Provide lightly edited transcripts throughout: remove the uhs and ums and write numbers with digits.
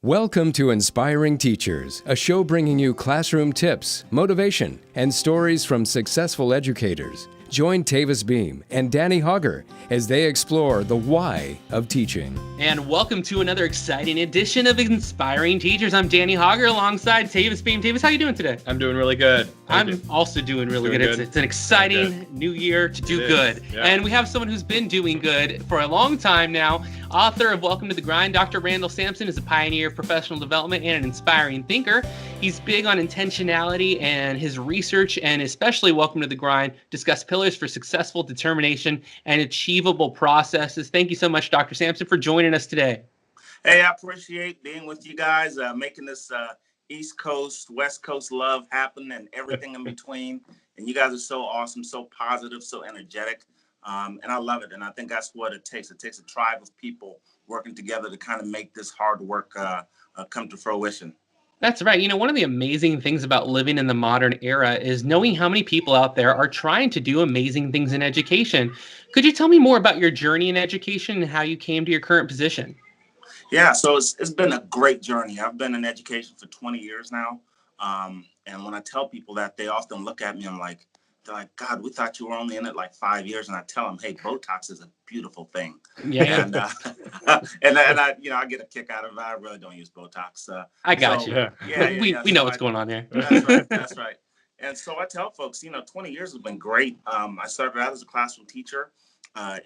Welcome to Inspiring Teachers, a show bringing you classroom tips, motivation, and stories from successful educators. Join Tavis Beam and Danny Hogger as they explore the why of teaching. And welcome to another exciting edition of Inspiring Teachers. I'm Danny Hogger alongside Tavis Beam. Tavis, how you doing today? I'm doing really good. I'm also doing really good. It's an exciting new year to do good. Yeah. And we have someone who's been doing good for a long time now. Author of Welcome to the Grind, Dr. Randall Sampson is a pioneer of professional development and an inspiring thinker. He's big on intentionality, and his research, and especially Welcome to the Grind, discuss pillars for successful determination and achievable processes. Thank you so much, Dr. Sampson, for joining us today. Hey, I appreciate being with you guys, making this East Coast, West Coast love happen and everything in between. And you guys are so awesome, so positive, so energetic. And I love it. And I think that's what it takes. It takes a tribe of people working together to kind of make this hard work come to fruition. That's right. You know, one of the amazing things about living in the modern era is knowing how many people out there are trying to do amazing things in education. Could you tell me more about your journey in education and how you came to your current position? Yeah, so it's been a great journey. I've been in education for 20 years now. And when I tell people that, they often look at me and they're like, God, we thought you were only in it like 5 years. And I tell them, hey, Botox is a beautiful thing. Yeah. And I get a kick out of it. I really don't use Botox. I got you. We know what's going on here. That's right. And so I tell folks, 20 years has been great. I started out as a classroom teacher,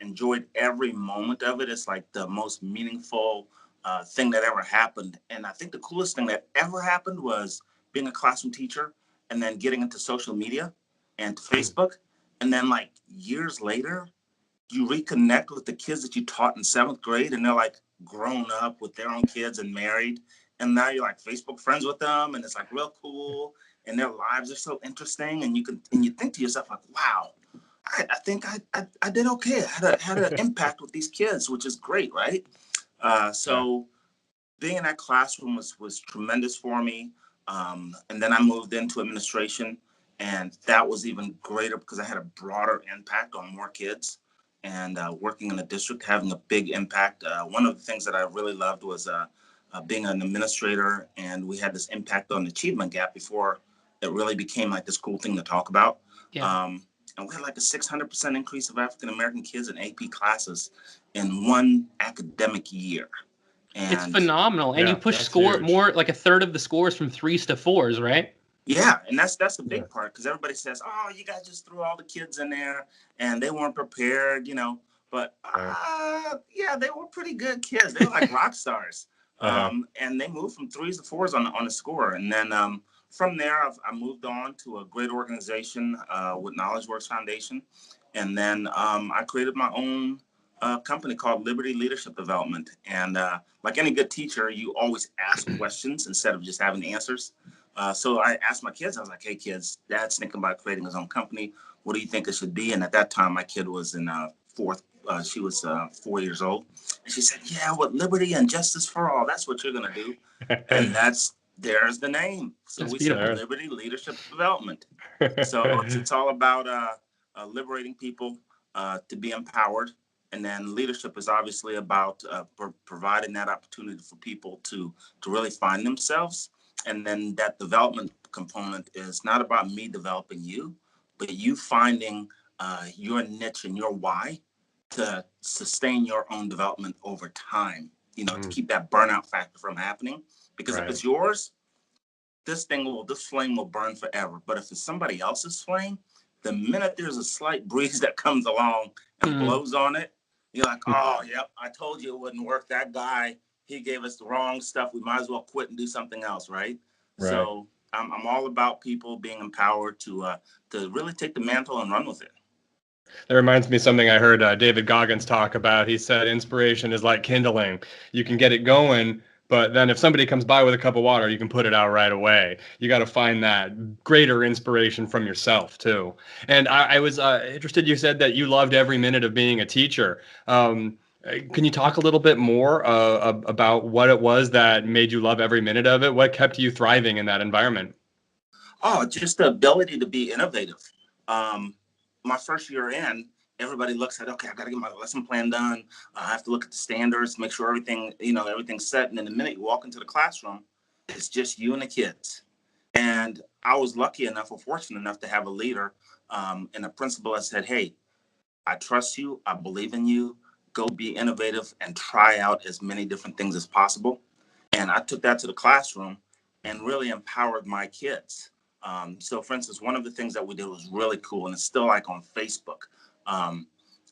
enjoyed every moment of it. It's like the most meaningful thing that ever happened. And I think the coolest thing that ever happened was being a classroom teacher and then getting into social media and to Facebook. And then like years later, you reconnect with the kids that you taught in 7th grade and they're like grown up with their own kids and married. And now you're like Facebook friends with them and it's like real cool. And their lives are so interesting. And you think to yourself like, wow, I think I did okay. I had an impact with these kids, which is great, right? So being in that classroom was tremendous for me. And then I moved into administration, and that was even greater because I had a broader impact on more kids. And working in a district, having a big impact. One of the things that I really loved was being an administrator, and we had this impact on the achievement gap before it really became like this cool thing to talk about. Yeah. And we had like a 600% increase of African-American kids in AP classes in one academic year. And it's phenomenal. And you push score huge. More like a third of the scores from 3s to 4s, right? Yeah. And that's the big part, because everybody says, oh, you guys just threw all the kids in there and they weren't prepared, but they were pretty good kids. They were like rock stars. And they moved from 3s to 4s on the score. And then from there, I moved on to a great organization with Knowledge Works Foundation. And then I created my own company called Liberty Leadership Development. And like any good teacher, you always ask questions instead of just having answers. So I asked my kids, I was like, hey, kids, Dad's thinking about creating his own company. What do you think it should be? And at that time, my kid was in 4th. She was 4 years old. And she said, yeah, with liberty and justice for all, that's what you're going to do. And there's the name. So we said Liberty Leadership Development. So it's all about liberating people to be empowered. And then leadership is obviously about providing that opportunity for people to really find themselves. And then that development component is not about me developing you, but you finding your niche and your why to sustain your own development over time, to keep that burnout factor from happening. Because if it's yours, this flame will burn forever. But if it's somebody else's flame, the minute there's a slight breeze that comes along and blows on it, you're like, oh, yep, I told you it wouldn't work. That guy, he gave us the wrong stuff. We might as well quit and do something else, right? So I'm all about people being empowered to really take the mantle and run with it. That reminds me of something I heard David Goggins talk about. He said inspiration is like kindling. You can get it going, but then if somebody comes by with a cup of water, you can put it out right away. You got to find that greater inspiration from yourself, too. And I was interested, you said that you loved every minute of being a teacher. Can you talk a little bit more about what it was that made you love every minute of it? What kept you thriving in that environment? Oh, just the ability to be innovative. My first year in, everybody looks at, okay, I got to get my lesson plan done. I have to look at the standards, make sure everything's set. And then the minute you walk into the classroom, it's just you and the kids. And I was lucky enough or fortunate enough to have a leader and a principal that said, hey, I trust you. I believe in you. Go be innovative and try out as many different things as possible. And I took that to the classroom and really empowered my kids. So, for instance, one of the things that we did was really cool, and it's still like on Facebook. Um,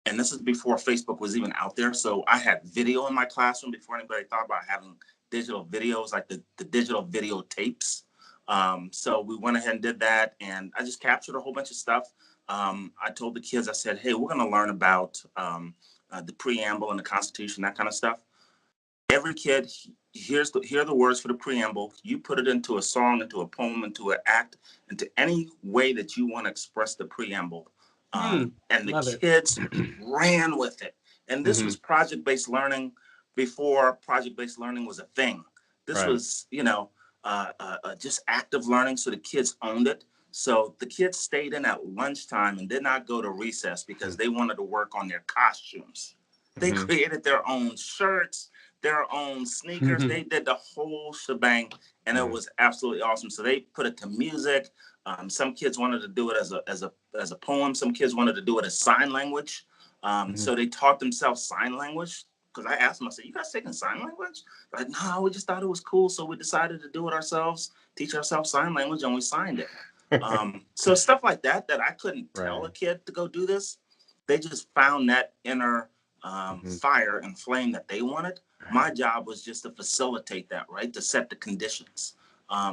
and this is before Facebook was even out there. So I had video in my classroom before anybody thought about having digital videos, like the digital video tapes. So we went ahead and did that, and I just captured a whole bunch of stuff. I told the kids, I said, hey, we're going to learn about the preamble and the Constitution, that kind of stuff. Every kid, here are the words for the preamble. You put it into a song, into a poem, into an act, into any way that you want to express the preamble. And the Love it. kids ran with it. And this was project-based learning before project-based learning was a thing. This was, just active learning. So the kids owned it. So the kids stayed in at lunchtime and did not go to recess because they wanted to work on their costumes. They created their own shirts, their own sneakers. They did the whole shebang, and it was absolutely awesome. So they put it to music. Some kids wanted to do it as a poem. Some kids wanted to do it as sign language. So they taught themselves sign language. Because I asked them, I said, you guys taking sign language? They're like, no, we just thought it was cool. So we decided to do it ourselves, teach ourselves sign language, and we signed it. So stuff like that I couldn't tell a kid to go do this. They just found that inner fire and flame that they wanted. My job was just to facilitate that, right? To set the conditions.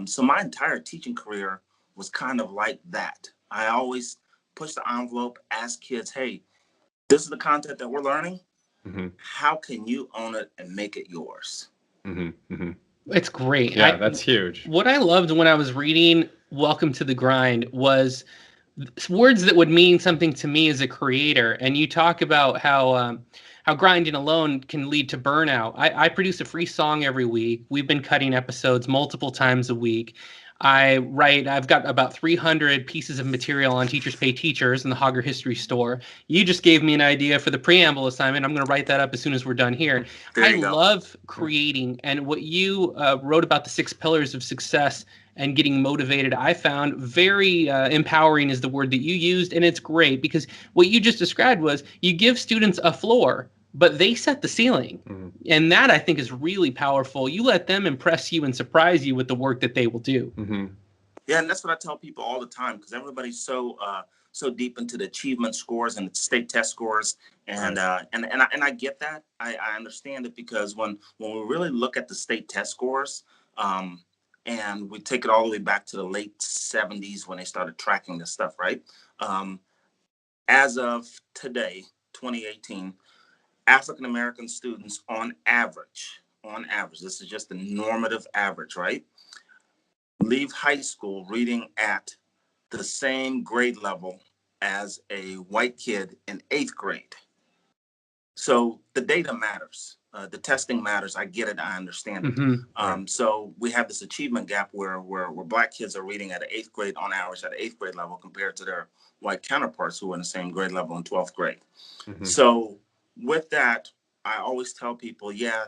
So my entire teaching career was kind of like that. I always push the envelope, ask kids, hey, this is the content that we're learning. How can you own it and make it yours? It's great. Yeah, that's huge. What I loved when I was reading Welcome to the Grind was words that would mean something to me as a creator. And you talk about how grinding alone can lead to burnout. I produce a free song every week. We've been cutting episodes multiple times a week. I've got about 300 pieces of material on Teachers Pay Teachers in the Hogger History Store. You just gave me an idea for the preamble assignment. I'm going to write that up as soon as we're done here. I love creating, and what you wrote about the 6 pillars of success and getting motivated, I found very empowering is the word that you used. And it's great because what you just described was you give students a floor, but they set the ceiling. And that I think is really powerful. You let them impress you and surprise you with the work that they will do. Yeah, and that's what I tell people all the time, because everybody's so deep into the achievement scores and the state test scores, and I get that. I understand it, because when we really look at the state test scores, and we take it all the way back to the late 70s when they started tracking this stuff, right? As of today, 2018, African American students on average, this is just the normative average, right? Leave high school reading at the same grade level as a white kid in 8th grade. So the data matters. The testing matters. I get it. I understand it. So we have this achievement gap where Black kids are reading at an 8th grade on average at an 8th grade level compared to their white counterparts who are in the same grade level in 12th grade. So with that, I always tell people, yeah,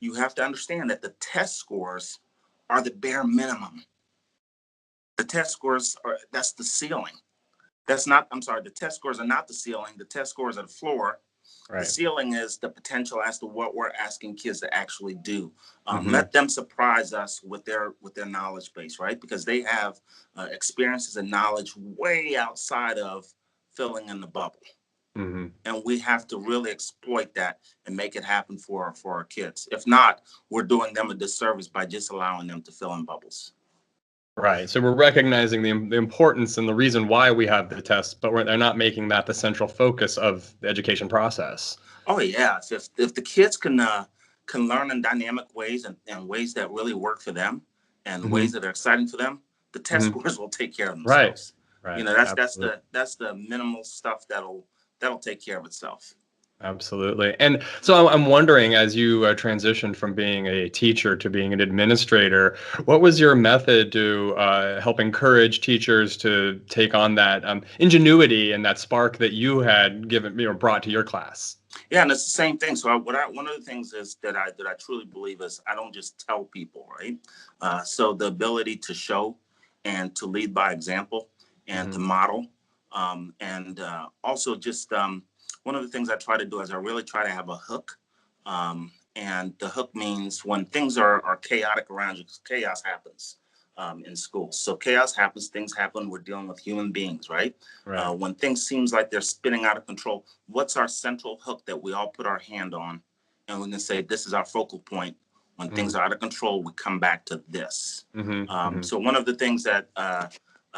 you have to understand that the test scores are the bare minimum. The test scores that's the ceiling. The test scores are not the ceiling. The test scores are the floor. The ceiling is the potential as to what we're asking kids to actually do. Let them surprise us with their knowledge base, right? Because they have experiences and knowledge way outside of filling in the bubble. And we have to really exploit that and make it happen for our kids. If not, we're doing them a disservice by just allowing them to fill in bubbles. Right. So we're recognizing the importance and the reason why we have the tests, but they're not making that the central focus of the education process. Oh yeah. If the kids can learn in dynamic ways and ways that really work for them and ways that are exciting for them, the test scores will take care of themselves. Right. You know, that's the minimal stuff that'll take care of itself. Absolutely. And so I'm wondering, as you transitioned from being a teacher to being an administrator, what was your method to help encourage teachers to take on that ingenuity and that spark that you had given, brought to your class? Yeah, and it's the same thing. So one of the things is that I truly believe is I don't just tell people, right? So the ability to show and to lead by example and to Hmm. model, and also just one of the things I try to do is I really try to have a hook, and the hook means when things are chaotic around you, 'cause chaos happens in schools. So chaos happens, things happen. We're dealing with human beings, right? Right. When things seems like they're spinning out of control, what's our central hook that we all put our hand on, and we can say this is our focal point. When things are out of control, we come back to this. Mm-hmm. Hmm. So one of the things that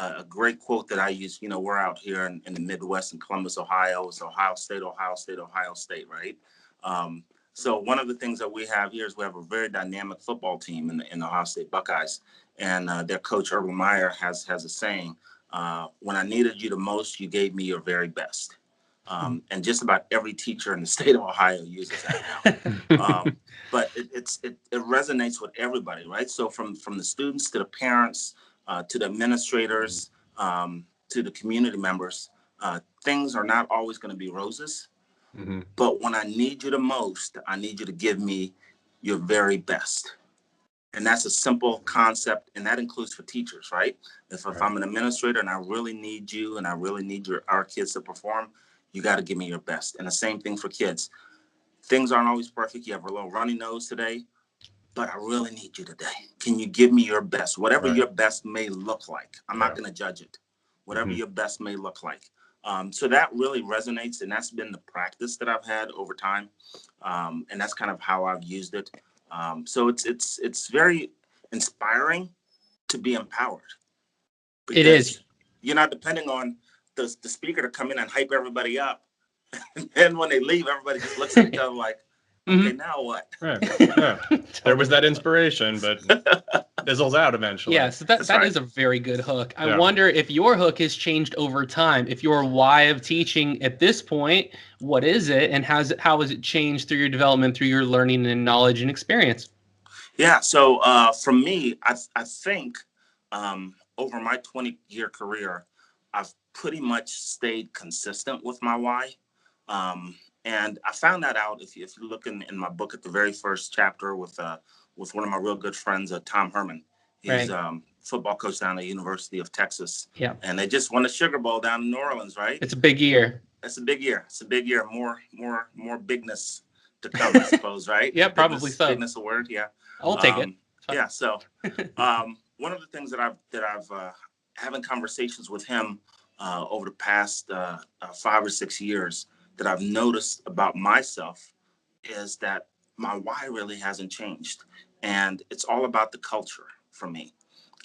a great quote that I use, we're out here in the Midwest in Columbus, Ohio. It's Ohio State, Ohio State, Ohio State, right? Um, so one of the things that we have here is we have a very dynamic football team in the Ohio State Buckeyes, and their coach Urban Meyer has a saying: "When I needed you the most, you gave me your very best." And just about every teacher in the state of Ohio uses that now. But it resonates with everybody, right? So from the students to the parents, to the administrators, to the community members, things are not always going to be roses. Hmm. But when I need you the most, I need you to give me your very best. And that's a simple concept, and that includes for teachers, right? If Right. I'm an administrator and I really need you and I really need our kids to perform, you got to give me your best. And the same thing for kids. Things aren't always perfect. You have a little runny nose today, but I really need you today. Can you give me your best? Whatever Right. your best may look like. I'm not Yeah. going to judge it. Whatever Hmm. your best may look like. So that really resonates, and that's been the practice that I've had over time, and that's kind of how I've used it. So it's very inspiring to be empowered It is. because you're not depending on the speaker to come in and hype everybody up, and then when they leave, everybody just looks at each other like, okay, Mhm. now what? Right. Yeah. There was Totally. that inspiration, but fizzles out eventually. Yeah, so that That's that right. is a very good hook. I Yeah. wonder if your hook has changed over time. If your why of teaching at this point, what is it, and how has it changed through your development, through your learning and knowledge and experience? Yeah. So for me, I think over my 20-year career, I've pretty much stayed consistent with my why. And I found that out if you look in my book at the very first chapter with one of my real good friends, Tom Herman. He's Right. football coach down at the University of Texas, Yeah. and they just won the Sugar Bowl down in New Orleans, right? It's a big year. It's a big year. It's a big year. More bigness to come, I suppose, right? Yeah, probably so. Bigness a word, yeah. I'll take it. It's Yeah. So one of the things that I've having conversations with him over the past 5 or 6 years that I've noticed about myself is that my why really hasn't changed, and it's all about the culture for me.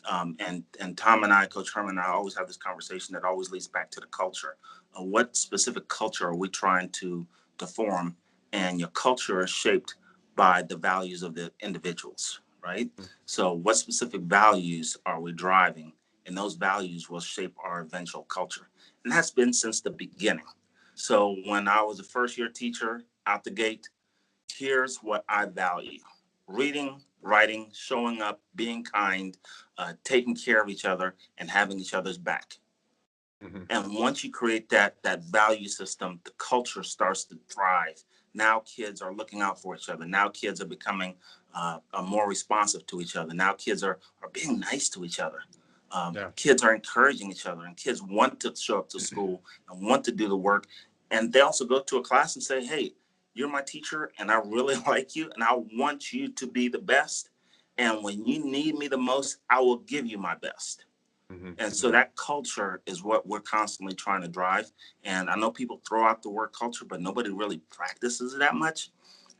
And Tom and I, Coach Herman and I, always have this conversation that always leads back to the culture. What specific culture are we trying to form? And your culture is shaped by the values of the individuals, right? So, what specific values are we driving? And those values will shape our eventual culture. And that's been since the beginning. So, when I was a first year teacher out the gate, here's what I value: reading, writing, showing up, being kind, taking care of each other, and having each other's back. Hmm. And once you create that value system, the culture starts to thrive. Now kids are looking out for each other. Now kids are becoming more responsive to each other. Now kids are being nice to each other. Yeah. Kids are encouraging each other, and kids want to show up to school and want to do the work. And they also go to a class and say, "Hey, you're my teacher, and I really like you, and I want you to be the best. And when you need me the most, I will give you my best." Hmm. And so Hmm. that culture is what we're constantly trying to drive. And I know people throw out the word culture, but nobody really practices it that much.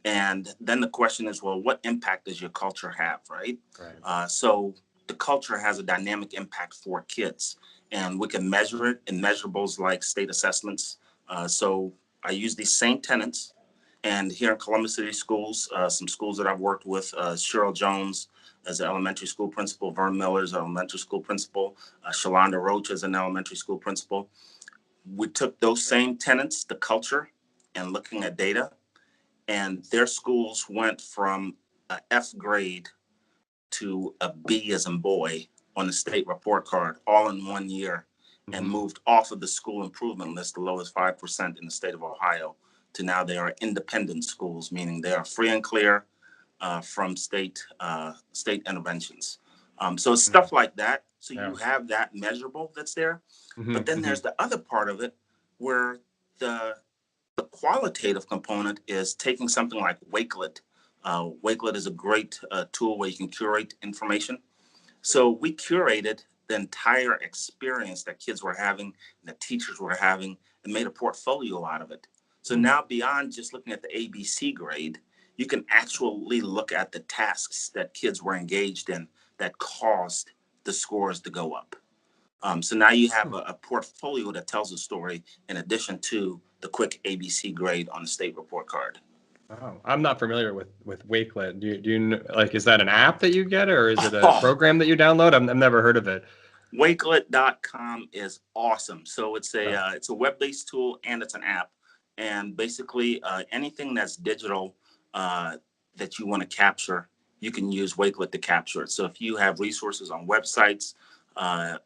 And then the question is, well, what impact does your culture have, right? Right. So the culture has a dynamic impact for kids, and we can measure it in measurables like state assessments. So I use these same tenets. And here in Columbus City Schools, some schools that I've worked with, Cheryl Jones as an elementary school principal, Vern Miller as an elementary school principal, Shalonda Roach as an elementary school principal. We took those same tenets, the culture, and looking at data, and their schools went from a F grade to a B as in boy on the state report card all in 1 year, and moved off of the school improvement list, the lowest 5% in the state of Ohio, to now they are independent schools, meaning they are free and clear from state interventions. So it's stuff like that. So you have that measurable that's there. But then there's the other part of it where the qualitative component is taking something like Wakelet. Wakelet is a great tool where you can curate information. So we curated the entire experience that kids were having, and the teachers were having, and made a portfolio out of it. So now beyond just looking at the ABC grade, you can actually look at the tasks that kids were engaged in that caused the scores to go up. So now you have a portfolio that tells a story in addition to the quick ABC grade on the state report card. Oh, I'm not familiar with Wakelet. Do you like, is that an app that you get, or is it a program that you download? I've never heard of it. Wakelet.com is awesome. So it's a web-based tool and it's an app. And basically anything that's digital that you want to capture, you can use Wakelet to capture it. So if you have resources on websites,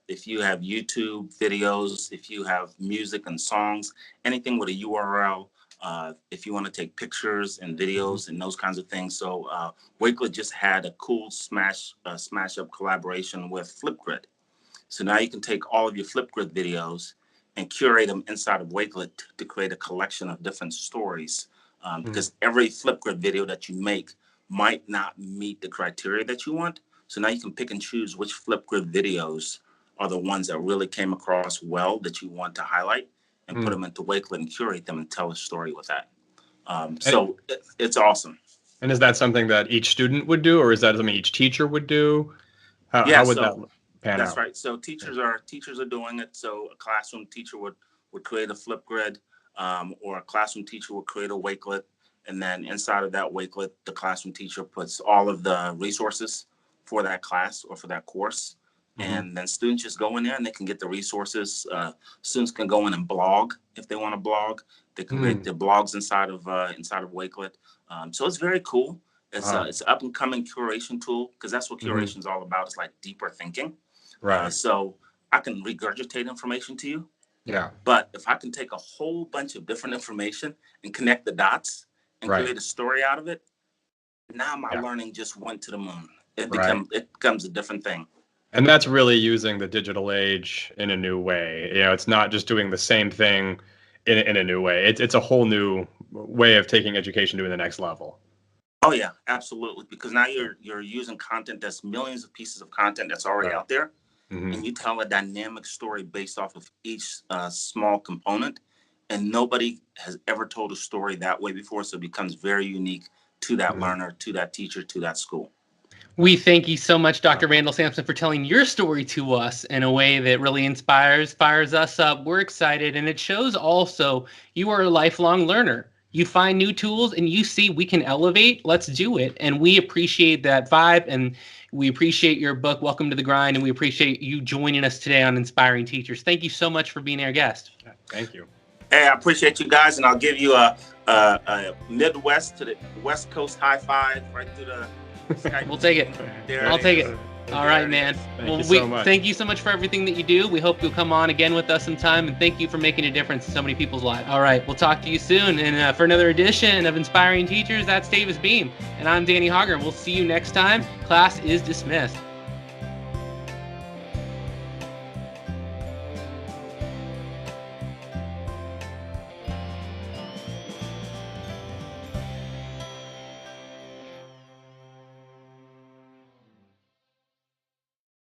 if you have YouTube videos, if you have music and songs, anything with a URL, if you want to take pictures and videos and those kinds of things. So Wakelet just had a cool smash up collaboration with Flipgrid. So now you can take all of your Flipgrid videos and curate them inside of Wakelet to create a collection of different stories. Because every Flipgrid video that you make might not meet the criteria that you want. So now you can pick and choose which Flipgrid videos are the ones that really came across well that you want to highlight, and put them into Wakelet and curate them and tell a story with that. So it's awesome. And is that something that each student would do, or is that something each teacher would do? How would that pan out? That's right. So teachers are doing it. So a classroom teacher would create a Flipgrid, or a classroom teacher would create a Wakelet. And then inside of that Wakelet, the classroom teacher puts all of the resources for that class or for that course. And then students just go in there and they can get the resources. Students can go in and blog if they want to blog. They can create their blogs inside of Wakelet. So it's very cool. It's an up and coming curation tool, because that's what curation is all about. It's like deeper thinking. Right. So I can regurgitate information to you. Yeah. But if I can take a whole bunch of different information and connect the dots and create a story out of it, now my learning just went to the moon. It becomes a different thing. And that's really using the digital age in a new way. You know, it's not just doing the same thing in a new way. It's a whole new way of taking education to the next level. Oh yeah, absolutely. Because now you're using content that's millions of pieces of content that's already out there, and you tell a dynamic story based off of each small component. And nobody has ever told a story that way before, so it becomes very unique to that learner, to that teacher, to that school. We thank you so much, Dr. Randall Sampson, for telling your story to us in a way that really fires us up. We're excited, and it shows also you are a lifelong learner. You find new tools and you see we can elevate. Let's do it. And we appreciate that vibe, and we appreciate your book, Welcome to the Grind, and we appreciate you joining us today on Inspiring Teachers. Thank you so much for being our guest. Thank you. Hey, I appreciate you guys, and I'll give you a Midwest to the West Coast high five right through the Skype. We'll take it. I'll take it. All right, man. Thank you so much. Thank you so much for everything that you do. We hope you'll come on again with us sometime, and thank you for making a difference in so many people's lives. All right, we'll talk to you soon. And for another edition of Inspiring Teachers, that's Davis Beam, and I'm Danny Hogger. We'll see you next time. Class is dismissed.